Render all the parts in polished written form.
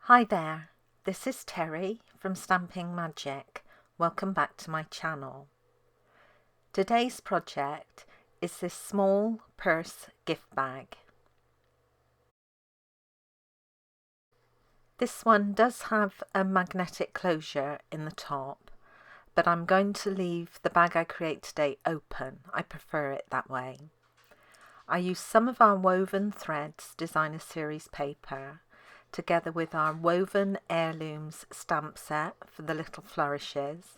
Hi there, this is Teri from Stamping Magic. Welcome back to my channel. Today's project is this small purse gift bag. This one does have a magnetic closure in the top, but I'm going to leave the bag I create today open. I prefer it that way. I use some of our Woven Threads Designer Series paper together with our Woven Heirlooms stamp set for the little flourishes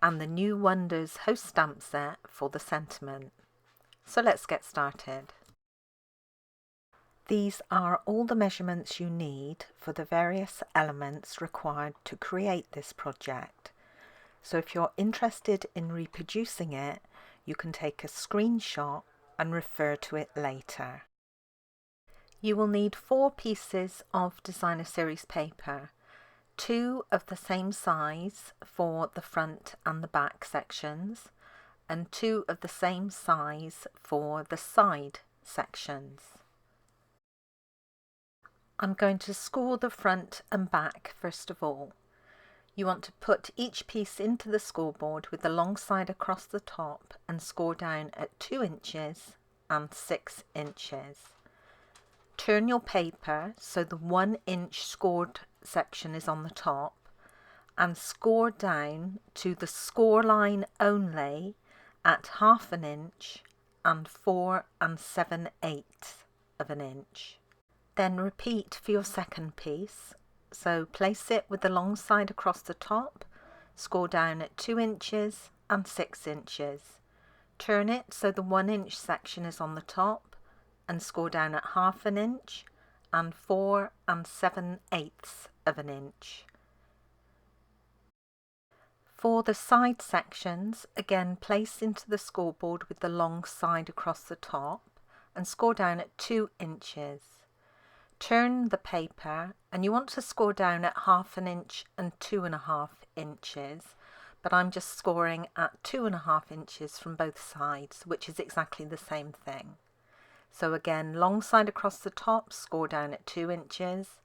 and the New Wonders host stamp set for the sentiment. So let's get started. These are all the measurements you need for the various elements required to create this project. So if you're interested in reproducing it, you can take a screenshot and refer to it later. You will need 4 pieces of Designer Series paper, 2 of the same size for the front and the back sections, and 2 of the same size for the side sections. I'm going to score the front and back first of all. You want to put each piece into the scoreboard with the long side across the top and score down at 2 inches and 6 inches. Turn your paper so the 1 inch scored section is on the top and score down to the score line only at 1/2 inch and 4 7/8 of an inch. Then repeat for your second piece. So place it with the long side across the top, score down at 2 inches and 6 inches. Turn it so the 1 inch section is on the top and score down at 1/2 inch and 4 7/8 of an inch. For the side sections, again place into the scoreboard with the long side across the top and score down at 2 inches. Turn the paper and you want to score down at 1/2 inch and 2.5 inches, but I'm just scoring at 2.5 inches from both sides, which is exactly the same thing. So again, long side across the top, score down at 2 inches,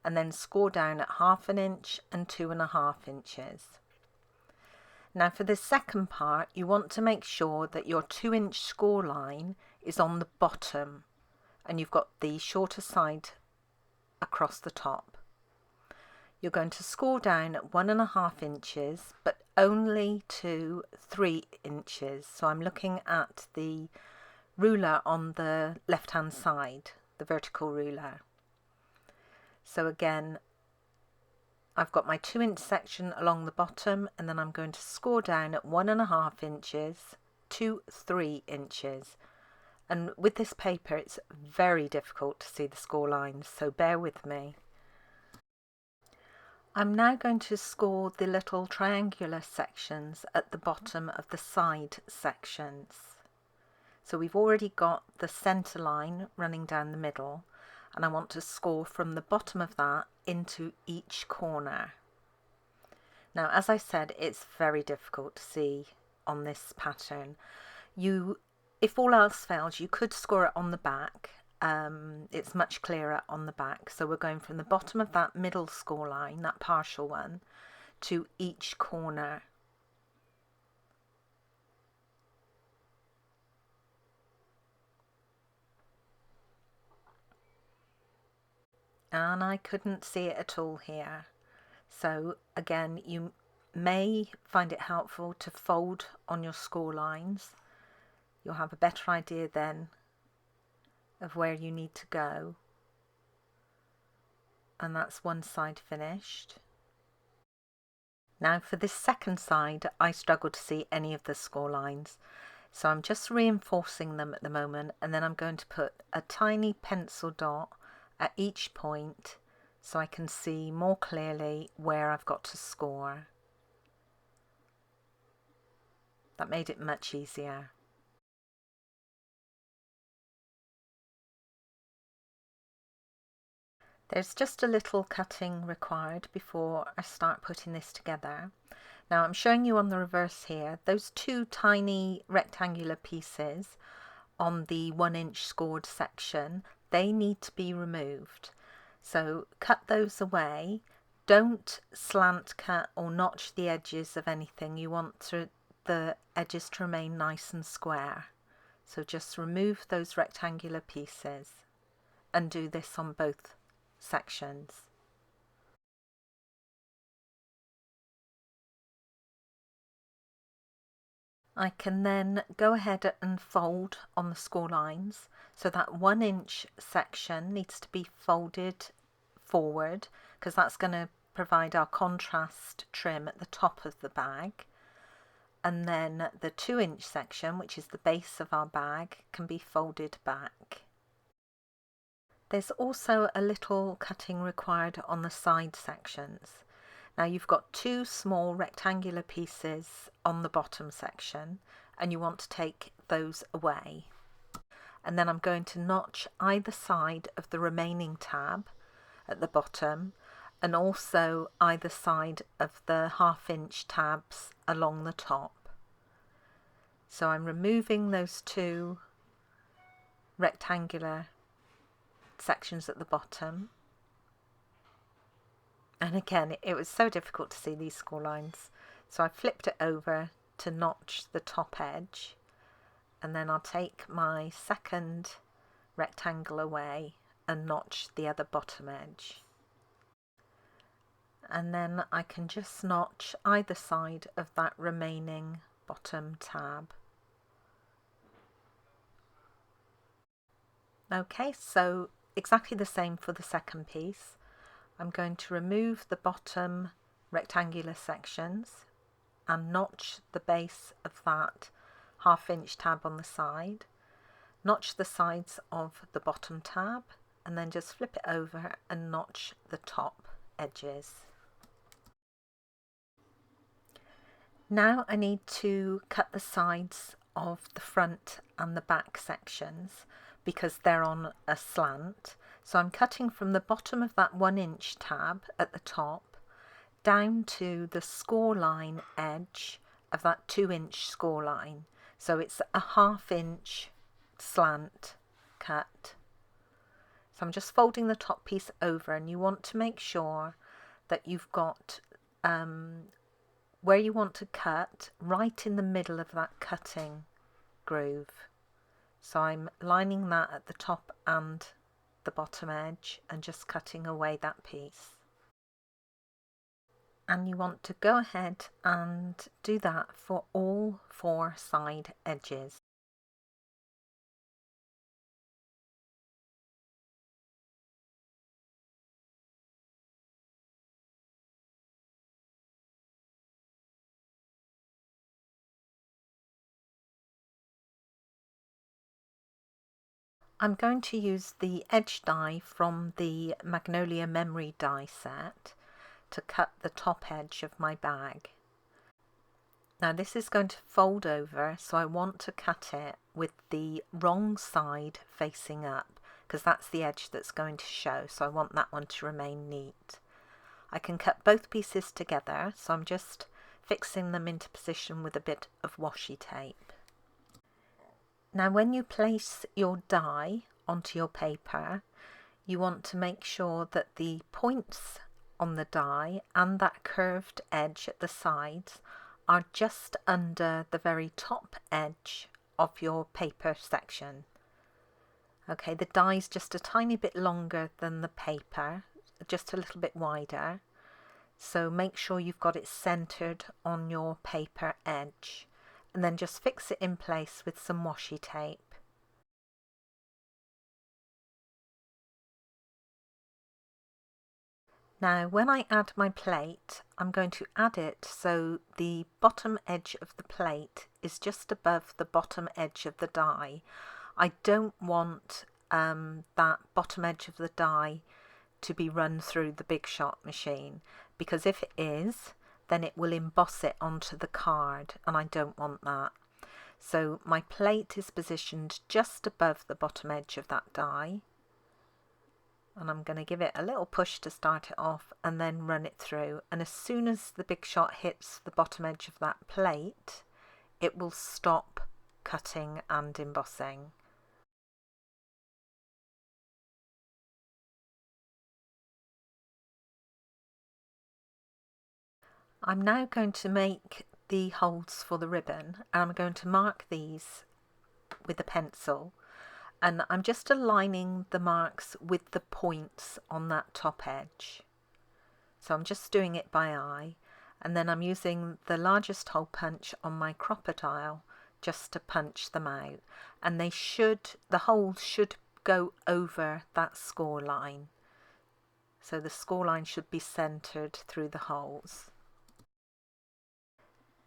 and then score down at 1/2 inch and 2.5 inches. Now for the second part, you want to make sure that your 2 inch score line is on the bottom, and you've got the shorter side across the top. You're going to score down at 1.5 inches, but only to 3 inches. So I'm looking at the ruler on the left hand side, the vertical ruler. So again, I've got my 2 inch section along the bottom, and then I'm going to score down at 1.5 inches to 3 inches. And with this paper it's very difficult to see the score lines, so bear with me. I'm now going to score the little triangular sections at the bottom of the side sections. So we've already got the centre line running down the middle, and I want to score from the bottom of that into each corner. Now, as I said, it's very difficult to see on this pattern. If all else fails, you could score it on the back. It's much clearer on the back. So we're going from the bottom of that middle score line, that partial one, to each corner. And I couldn't see it at all here. So again, you may find it helpful to fold on your score lines. You'll have a better idea then of where you need to go. And that's one side finished. Now for this second side, I struggle to see any of the score lines. So I'm just reinforcing them at the moment, and then I'm going to put a tiny pencil dot at each point so I can see more clearly where I've got to score. That made it much easier. There's just a little cutting required before I start putting this together. Now I'm showing you on the reverse here, those 2 tiny rectangular pieces on the 1 inch scored section, they need to be removed. So cut those away. Don't slant cut or notch the edges of anything. You want the edges to remain nice and square. So just remove those rectangular pieces and do this on both sections. I can then go ahead and fold on the score lines, so that 1 inch section needs to be folded forward because that's going to provide our contrast trim at the top of the bag, and then the 2 inch section, which is the base of our bag, can be folded back. There's also a little cutting required on the side sections. Now you've got 2 small rectangular pieces on the bottom section and you want to take those away. And then I'm going to notch either side of the remaining tab at the bottom and also either side of the 1/2 inch tabs along the top. So I'm removing those 2 rectangular sections at the bottom. And again, it was so difficult to see these score lines, so I flipped it over to notch the top edge, and then I'll take my second rectangle away and notch the other bottom edge. And then I can just notch either side of that remaining bottom tab. Okay, so exactly the same for the second piece. I'm going to remove the bottom rectangular sections and notch the base of that 1/2 inch tab on the side, notch the sides of the bottom tab, and then just flip it over and notch the top edges. Now I need to cut the sides of the front and the back sections because they're on a slant. So I'm cutting from the bottom of that 1 inch tab at the top down to the score line edge of that 2 inch score line. So it's a 1/2 inch slant cut. So I'm just folding the top piece over, and you want to make sure that you've got where you want to cut right in the middle of that cutting groove. So I'm lining that at the top and the bottom edge and just cutting away that piece. And you want to go ahead and do that for all 4 side edges. I'm going to use the edge die from the Magnolia Memory die set to cut the top edge of my bag. Now this is going to fold over, so I want to cut it with the wrong side facing up because that's the edge that's going to show, so I want that one to remain neat. I can cut both pieces together, so I'm just fixing them into position with a bit of washi tape. Now when you place your die onto your paper, you want to make sure that the points on the die and that curved edge at the sides are just under the very top edge of your paper section. Okay, the die is just a tiny bit longer than the paper, just a little bit wider, so make sure you've got it centered on your paper edge, and then just fix it in place with some washi tape. Now when I add my plate, I'm going to add it so the bottom edge of the plate is just above the bottom edge of the die. I don't want that bottom edge of the die to be run through the Big Shot machine, because if it is, then it will emboss it onto the card, and I don't want that. So my plate is positioned just above the bottom edge of that die, and I'm going to give it a little push to start it off and then run it through, and as soon as the Big Shot hits the bottom edge of that plate, it will stop cutting and embossing. I'm now going to make the holes for the ribbon, and I'm going to mark these with a pencil, and I'm just aligning the marks with the points on that top edge. So I'm just doing it by eye, and then I'm using the largest hole punch on my crocodile just to punch them out, and the holes should go over that score line. So the score line should be centered through the holes.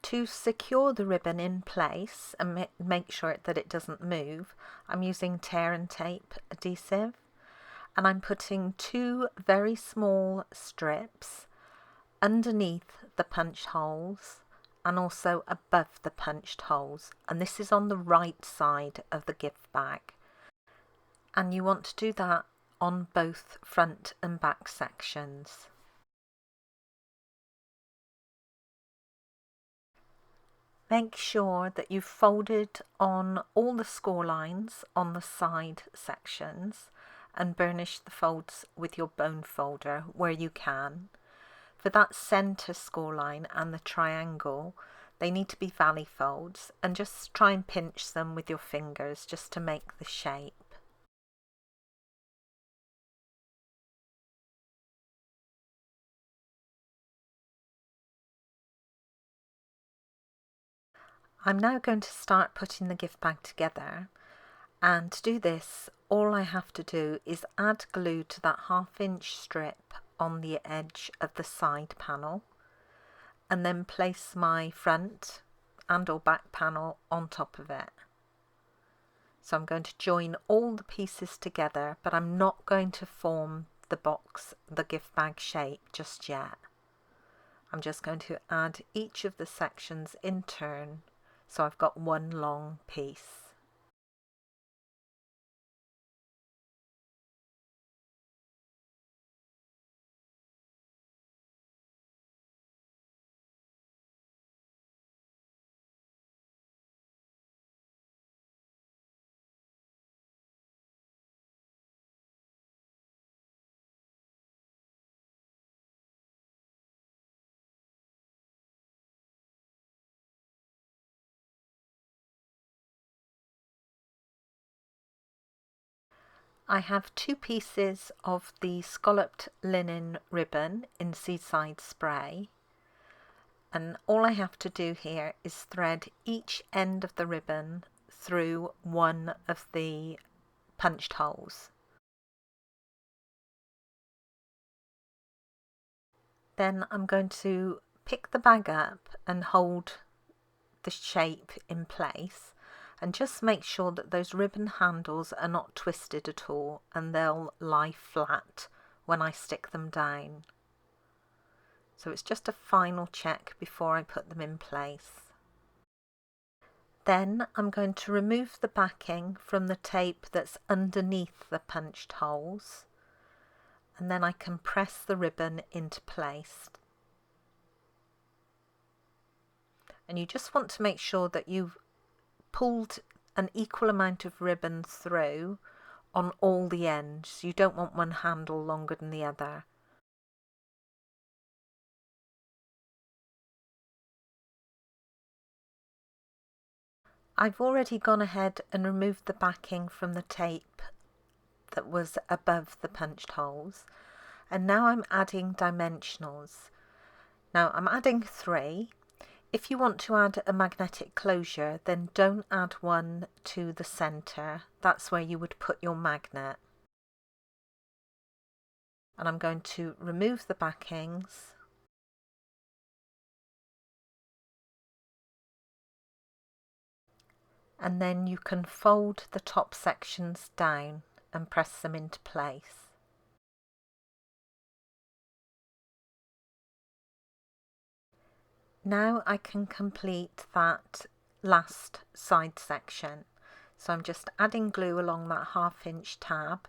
To secure the ribbon in place and make sure that it doesn't move, I'm using tear and tape adhesive, and I'm putting 2 very small strips underneath the punched holes and also above the punched holes, and this is on the right side of the gift bag, and you want to do that on both front and back sections. Make sure that you've folded on all the score lines on the side sections and burnish the folds with your bone folder where you can. For that centre score line and the triangle, they need to be valley folds, and just try and pinch them with your fingers just to make the shape. I'm now going to start putting the gift bag together, and to do this all I have to do is add glue to that 1/2 inch strip on the edge of the side panel, and then place my front and or back panel on top of it. So I'm going to join all the pieces together, but I'm not going to form the gift bag shape just yet. I'm just going to add each of the sections in turn, so I've got one long piece. I have 2 pieces of the scalloped linen ribbon in Seaside Spray, and all I have to do here is thread each end of the ribbon through one of the punched holes. Then I'm going to pick the bag up and hold the shape in place, and just make sure that those ribbon handles are not twisted at all, and they'll lie flat when I stick them down. So it's just a final check before I put them in place. Then I'm going to remove the backing from the tape that's underneath the punched holes, and then I can press the ribbon into place. And you just want to make sure that you've pulled an equal amount of ribbon through on all the ends. You don't want one handle longer than the other. I've already gone ahead and removed the backing from the tape that was above the punched holes, and now I'm adding dimensionals. Now I'm adding 3. If you want to add a magnetic closure, then don't add one to the centre. That's where you would put your magnet. And I'm going to remove the backings. And then you can fold the top sections down and press them into place. Now I can complete that last side section. So I'm just adding glue along that 1/2 inch tab,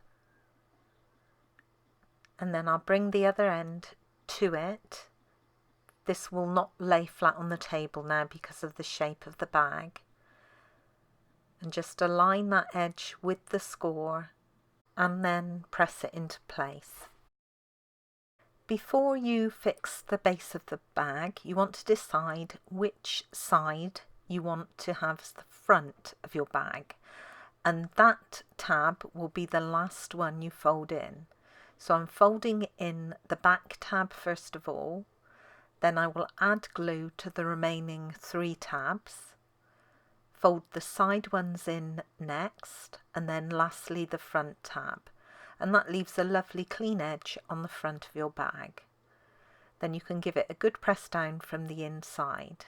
and then I'll bring the other end to it. This will not lay flat on the table now because of the shape of the bag. And just align that edge with the score and then press it into place. Before you fix the base of the bag, you want to decide which side you want to have as the front of your bag, and that tab will be the last one you fold in. So I'm folding in the back tab first of all, then I will add glue to the remaining 3 tabs, fold the side ones in next, and then lastly the front tab, and that leaves a lovely clean edge on the front of your bag. Then you can give it a good press down from the inside.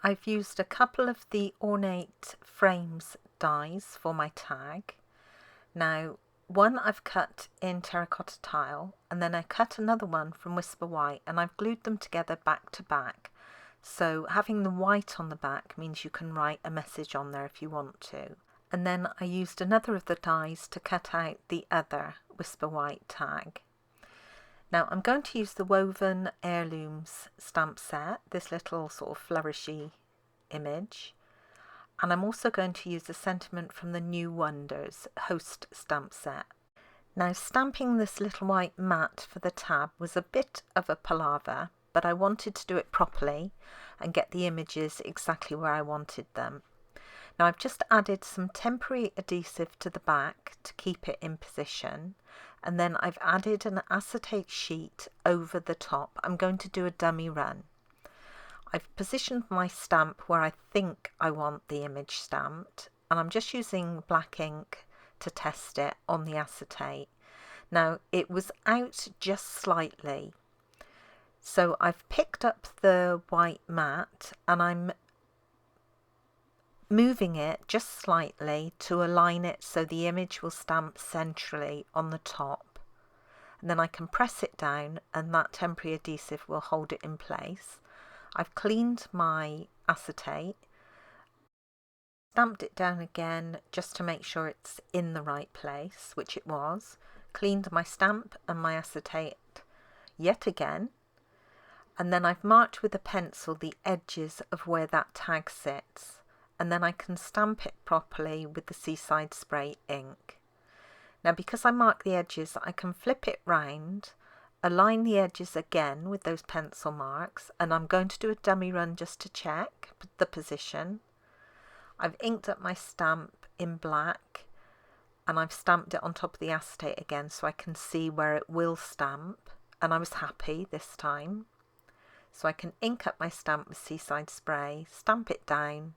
I've used a couple of the ornate frames dies for my tag. Now one I've cut in terracotta tile, and then I cut another one from Whisper White, and I've glued them together back to back. So having the white on the back means you can write a message on there if you want to. And then I used another of the dies to cut out the other Whisper White tag. Now I'm going to use the Woven Heirlooms stamp set, this little sort of flourishy image. And I'm also going to use a sentiment from the New Wonders Host stamp set. Now stamping this little white mat for the tab was a bit of a palaver, but I wanted to do it properly and get the images exactly where I wanted them. Now I've just added some temporary adhesive to the back to keep it in position, and then I've added an acetate sheet over the top. I'm going to do a dummy run. I've positioned my stamp where I think I want the image stamped, and I'm just using black ink to test it on the acetate. Now it was out just slightly, so I've picked up the white mat and I'm moving it just slightly to align it so the image will stamp centrally on the top, and then I can press it down and that temporary adhesive will hold it in place. I've cleaned my acetate, stamped it down again just to make sure it's in the right place, which it was, cleaned my stamp and my acetate yet again, and then I've marked with a pencil the edges of where that tag sits, and then I can stamp it properly with the Seaside Spray ink. Now because I mark the edges, I can flip it round, align the edges again with those pencil marks, and I'm going to do a dummy run just to check the position. I've inked up my stamp in black and I've stamped it on top of the acetate again so I can see where it will stamp, and I was happy this time. So I can ink up my stamp with Seaside Spray, stamp it down,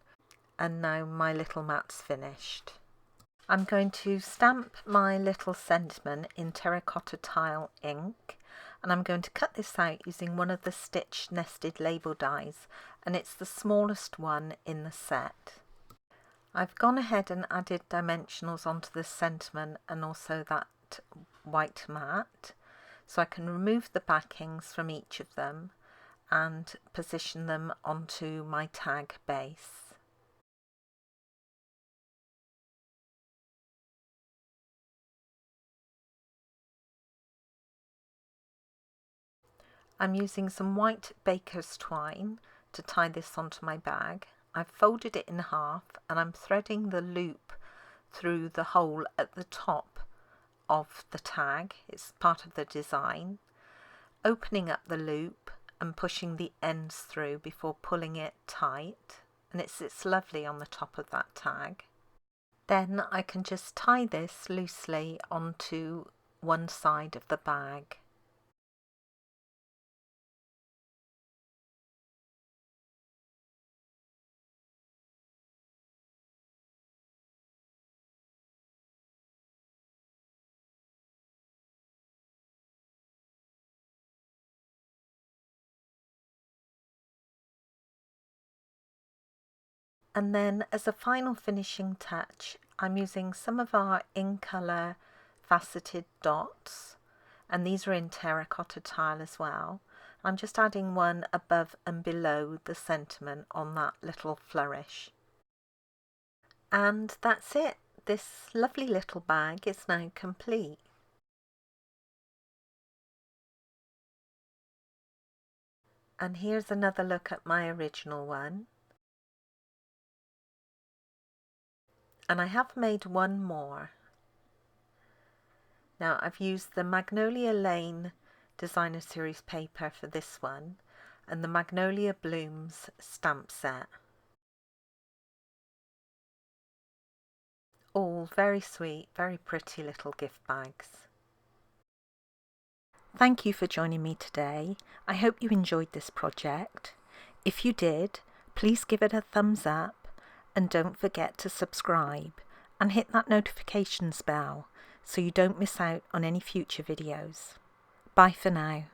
and now my little mat's finished. I'm going to stamp my little sentiment in terracotta tile ink, and I'm going to cut this out using one of the stitch nested label dies, and it's the smallest one in the set. I've gone ahead and added dimensionals onto the sentiment and also that white mat, so I can remove the backings from each of them and position them onto my tag base. I'm using some white baker's twine to tie this onto my bag. I've folded it in half and I'm threading the loop through the hole at the top of the tag. It's part of the design. Opening up the loop and pushing the ends through before pulling it tight, and it sits lovely on the top of that tag. Then I can just tie this loosely onto one side of the bag. And then as a final finishing touch, I'm using some of our in colour faceted dots, and these are in terracotta tile as well. I'm just adding one above and below the sentiment on that little flourish. And that's it. This lovely little bag is now complete. And here's another look at my original one. And I have made one more. Now I've used the Magnolia Lane Designer Series paper for this one and the Magnolia Blooms stamp set. All very sweet, very pretty little gift bags. Thank you for joining me today. I hope you enjoyed this project. If you did, please give it a thumbs up and don't forget to subscribe and hit that notifications bell so you don't miss out on any future videos. Bye for now.